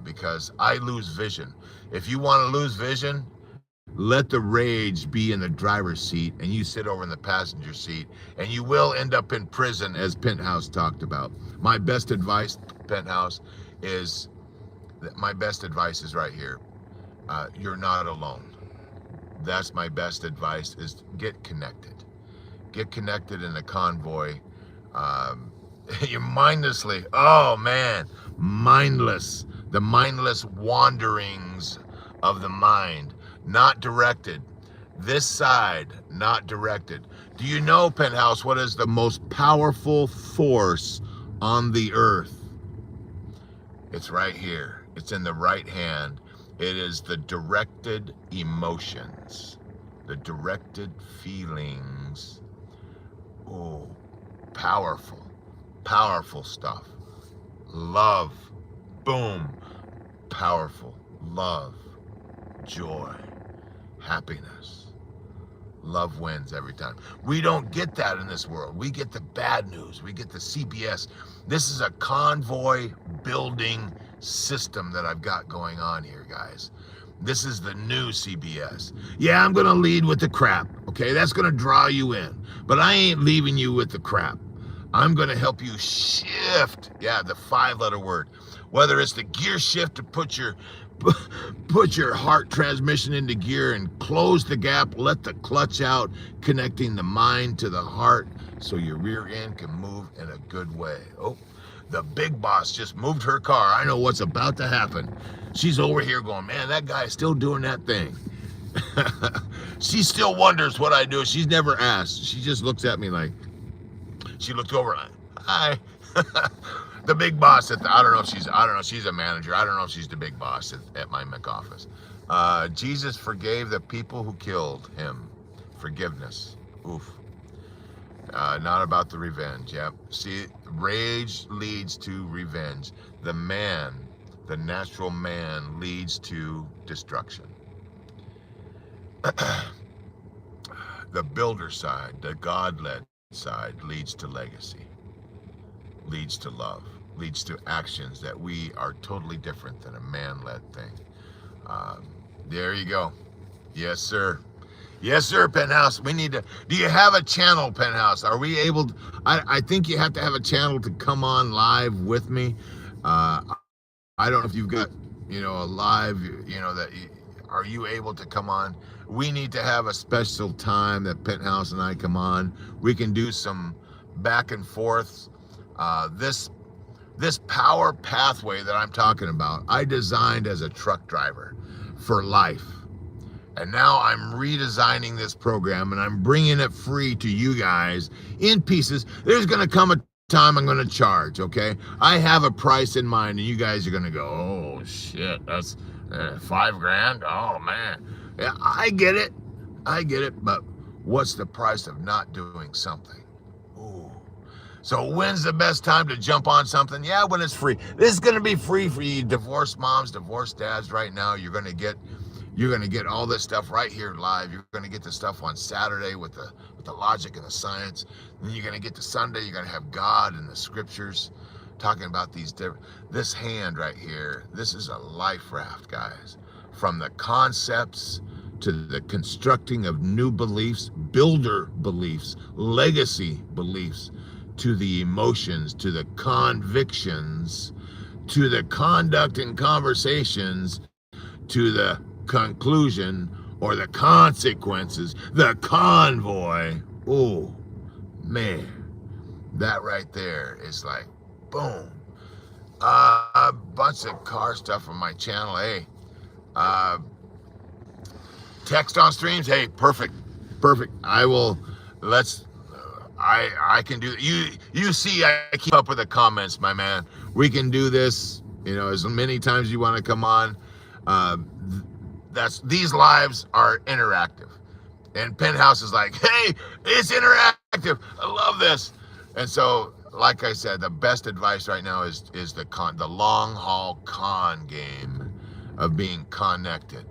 because I lose vision. If you want to lose vision, let the rage be in the driver's seat and you sit over in the passenger seat, and you will end up in prison, as Penthouse talked about. My best advice, Penthouse, is right here. You're not alone. That's my best advice, is get connected. Get connected in a convoy. You mindlessly, mindless. The mindless wanderings of the mind, not directed. This side, not directed. Do you know, Penthouse, what is the most powerful force on the earth? It's right here. It's in the right hand. It is the directed emotions, the directed feelings. Oh, powerful, powerful stuff. Love, boom, powerful. Love, joy, happiness. Love wins every time. We don't get that in this world. We get the bad news. We get the CBS. This is a convoy building system that I've got going on here, guys. This is the new CBS. Yeah, I'm going to lead with the crap. Okay, that's going to draw you in. But I ain't leaving you with the crap. I'm going to help you shift. Yeah, the 5-letter word. Whether it's the gear shift to put your heart transmission into gear and close the gap, let the clutch out, connecting the mind to the heart so your rear end can move in a good way. Oh, the big boss just moved her car. I know what's about to happen. She's over here going, man, that guy's still doing that thing. She still wonders what I do. She's never asked. She just looks at me like, she looked over, hi. The big boss I don't know, she's a manager. I don't know if she's the big boss at my MEC office. Jesus forgave the people who killed him. Forgiveness. Oof. Not about the revenge. Yep. See, rage leads to revenge. The natural man, leads to destruction. The builder side, the God-led side, leads to legacy, leads to love, leads to actions that we are totally different than a man-led thing. There you go. Yes, sir. Yes, sir, Penthouse. We need to. Do you have a channel, Penthouse? Are we able to? I think you have to have a channel to come on live with me. I don't know if you've got, a live, are you able to come on? We need to have a special time that Penthouse and I come on. We can do some back and forth. This power pathway that I'm talking about, I designed as a truck driver for life. And now I'm redesigning this program and I'm bringing it free to you guys in pieces. There's going to come a time I'm going to charge, okay? I have a price in mind and you guys are going to go, oh shit, that's $5,000. Oh man. Yeah, I get it. But what's the price of not doing something? Ooh. So when's the best time to jump on something? Yeah, when it's free. This is going to be free for you divorced moms, divorced dads right now. You're going to get You're going to get all this stuff right here live. You're going to get the stuff on Saturday with the logic and the science. Then you're going to get to Sunday. You're going to have God and the scriptures talking about these different. This hand right here, this is a life raft, guys. From the concepts to the constructing of new beliefs, builder beliefs, legacy beliefs, to the emotions, to the convictions, to the conduct and conversations, to the conclusion or the consequences, the convoy. Oh, man, that right there is like, boom. A bunch of car stuff on my channel. Hey, text on streams. Hey, perfect. I will, I can do, you see, I keep up with the comments, my man. We can do this, as many times as you want to come on. These lives are interactive. And Penthouse is like, hey, it's interactive. I love this. And so, like I said, the best advice right now is the long haul con game of being connected.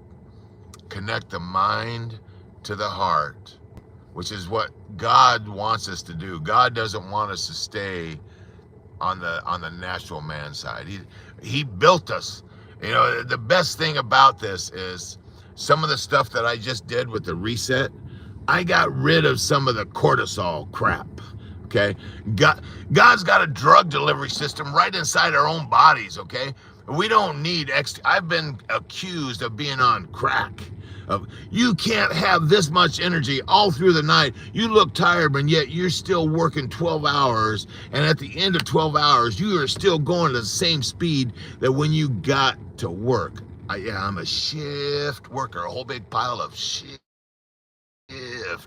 Connect the mind to the heart, which is what God wants us to do. God doesn't want us to stay on the natural man side. He built us. The best thing about this is some of the stuff that I just did with the reset. I got rid of some of the cortisol crap. Okay, God's got a drug delivery system right inside our own bodies. Okay, we don't need I've been accused of being on crack. You can't have this much energy all through the night. You look tired, but yet you're still working 12 hours. And at the end of 12 hours, you are still going at the same speed that when you got to work. I'm a shift worker, a whole big pile of shift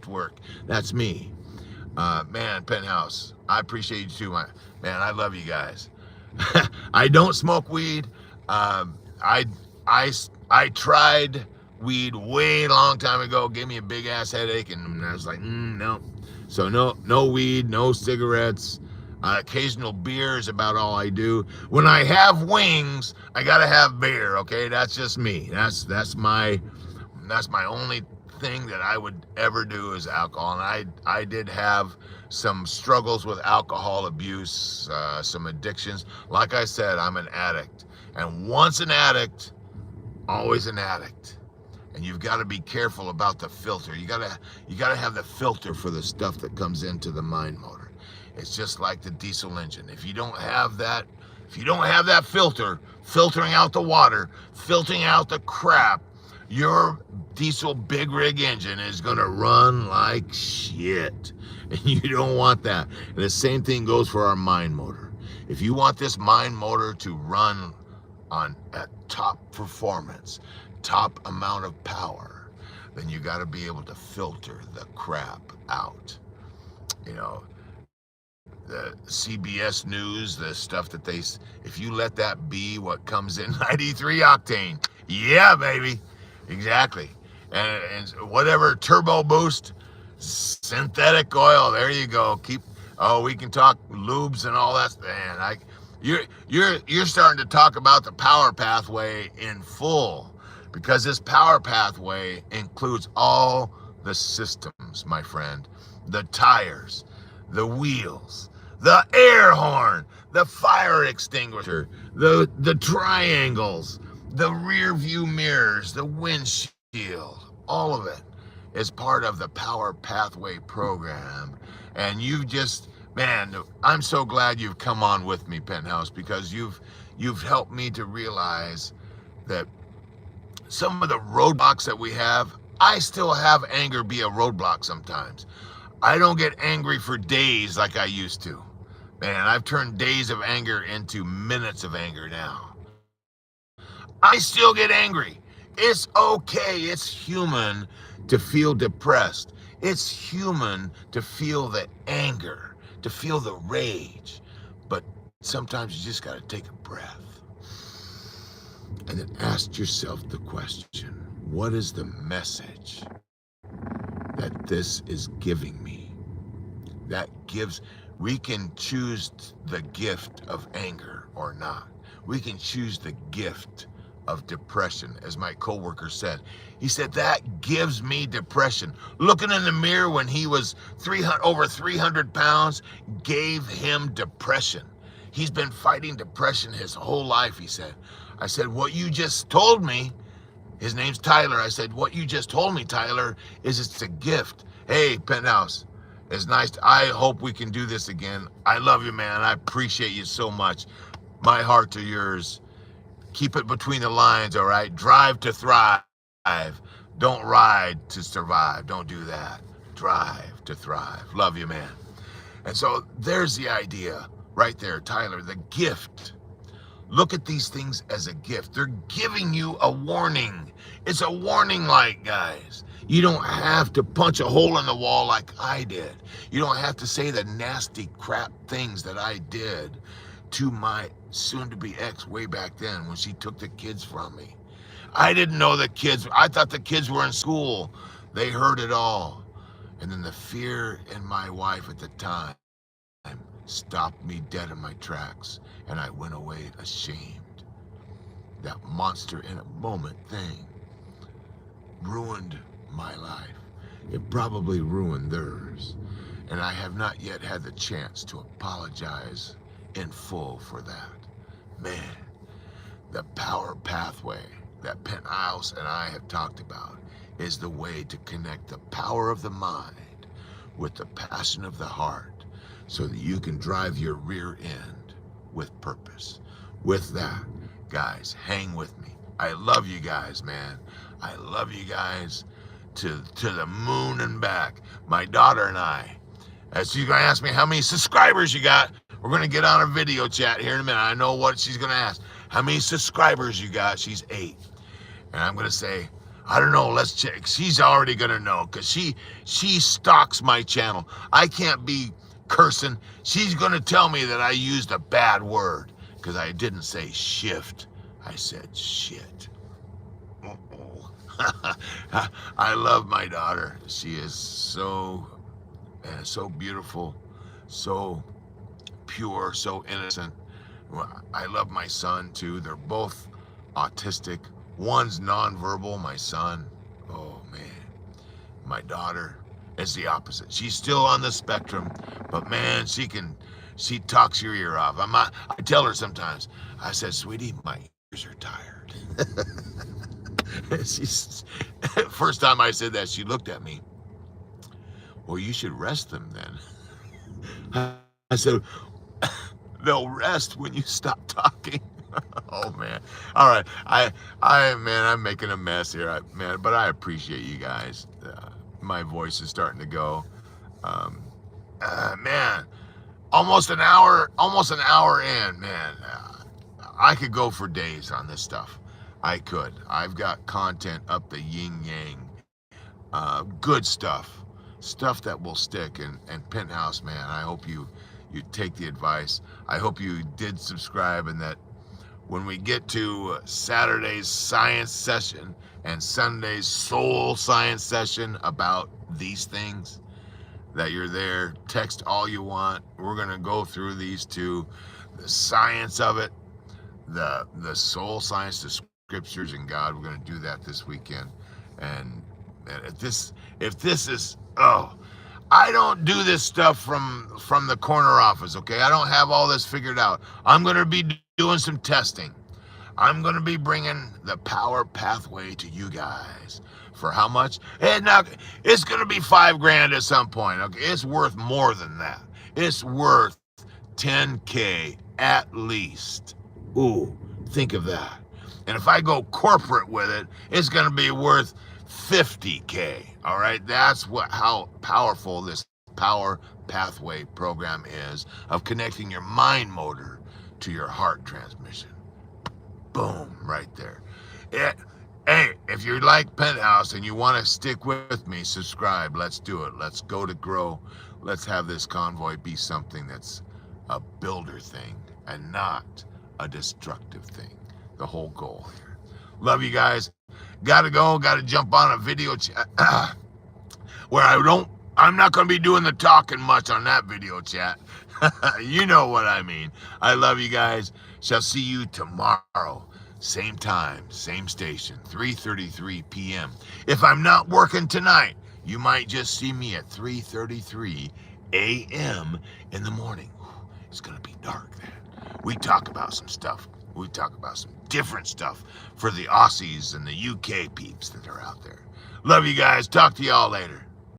work. That's me. Man, Penthouse, I appreciate you too, man. I love you guys. I don't smoke weed. I tried weed way long time ago, gave me a big ass headache, and I was like, no. So no weed, no cigarettes. Occasional beer is about all I do. When I have wings, I gotta have beer. Okay, that's just me. That's my only thing that I would ever do is alcohol. And I did have some struggles with alcohol abuse, some addictions. Like I said, I'm an addict, and once an addict, always an addict. And you've got to be careful about the filter. You gotta have the filter for the stuff that comes into the mind motor. It's just like the diesel engine. If you don't have that filter, filtering out the water, filtering out the crap, your diesel big rig engine is gonna run like shit. And you don't want that. And the same thing goes for our mind motor. If you want this mind motor to run at top performance, top amount of power, then you got to be able to filter the crap out. The CBS News, the stuff that if you let that be what comes in 93 octane, yeah, baby, exactly. And whatever turbo boost, synthetic oil, there you go. We can talk lubes and all that, man. You're starting to talk about the power pathway in full. Because this power pathway includes all the systems, my friend. The tires, the wheels, the air horn, the fire extinguisher, the triangles, the rear view mirrors, the windshield. All of it is part of the power pathway program. And I'm so glad you've come on with me, Penthouse, because you've helped me to realize that some of the roadblocks that we have, I still have anger be a roadblock sometimes. I don't get angry for days like I used to. Man, I've turned days of anger into minutes of anger now. I still get angry. It's okay. It's human to feel depressed. It's human to feel the anger, to feel the rage. But sometimes you just got to take a breath. And then ask yourself the question, what is the message that this is giving me? We can choose the gift of anger or not. We can choose the gift of depression, as my coworker said. He said, that gives me depression. Looking in the mirror when he was over 300 pounds gave him depression. He's been fighting depression his whole life, he said. I said, what you just told me, his name's Tyler. I said, what you just told me, Tyler, is it's a gift. Hey, Penthouse, it's nice. I hope we can do this again. I love you, man. I appreciate you so much. My heart to yours. Keep it between the lines, all right? Drive to thrive. Don't ride to survive. Don't do that. Drive to thrive. Love you, man. And so there's the idea right there, Tyler, the gift. Look at these things as a gift. They're giving you a warning. It's a warning light, guys. You don't have to punch a hole in the wall like I did. You don't have to say the nasty crap things that I did to my soon-to-be ex way back then when she took the kids from me. I didn't know the kids. I thought the kids were in school. They heard it all. And then the fear in my wife at the time stopped me dead in my tracks, and I went away ashamed. That monster in a moment thing ruined my life. It probably ruined theirs. And I have not yet had the chance to apologize in full for that. Man, the power pathway that Penthouse and I have talked about is the way to connect the power of the mind with the passion of the heart so that you can drive your rear end with purpose. With that, guys, hang with me. I love you guys, man. I love you guys to the moon and back. My daughter and I, as you're going to ask me how many subscribers you got, we're going to get on a video chat here in a minute. I know what she's going to ask. How many subscribers you got? She's 8. And I'm going to say, I don't know, let's check. She's already going to know because she stalks my channel. I can't be cursing. She's going to tell me that I used a bad word because I didn't say shift. I said shit. I love my daughter. She is so beautiful, so pure, so innocent. I love my son too. They're both autistic. One's nonverbal, my son. Oh man. My daughter is the opposite. She's still on the spectrum, but man, she talks your ear off. I tell her sometimes, I said, sweetie, my ears are tired. First time I said that, she looked at me. Well, you should rest them then. I said, they'll rest when you stop talking. Oh man. All right. I'm making a mess here, but I appreciate you guys. My voice is starting to go. Man, almost an hour in, man. I could go for days on this stuff. I could. I've got content up the yin yang. Good stuff that will stick. And Penthouse, man, I hope you take the advice. I hope you did subscribe, and that when we get to Saturday's science session and Sunday's soul science session about these things, that you're there. Text all you want. We're going to go through these two, the science of it, the soul science, the scriptures and God. We're going to do that this weekend. And if this is, I don't do this stuff from the corner office, okay? I don't have all this figured out. I'm going to be doing some testing. I'm going to be bringing the power pathway to you guys. For how much? And now it's going to be $5,000 at some point, okay? It's worth more than that. It's worth $10K at least. Ooh, think of that. And if I go corporate with it, it's going to be worth $50K. All right, that's how powerful this power pathway program is, of connecting your mind motor to your heart transmission. Boom, right there. Hey, if you like Penthouse and you want to stick with me, subscribe. Let's do it. Let's go to grow. Let's have this convoy be something that's a builder thing and not a destructive thing. The whole goal here. Love you guys. Gotta go. Gotta jump on a video chat where I'm not going to be doing the talking much on that video chat. You know what I mean. I love you guys. Shall see you tomorrow. same time, same station, 3:33 p.m. If I'm not working tonight, you might just see me at 3:33 a.m. in the morning. It's going to be dark then. We talk about some stuff. We talk about some different stuff for the Aussies and the UK peeps that are out there. Love you guys. Talk to y'all later.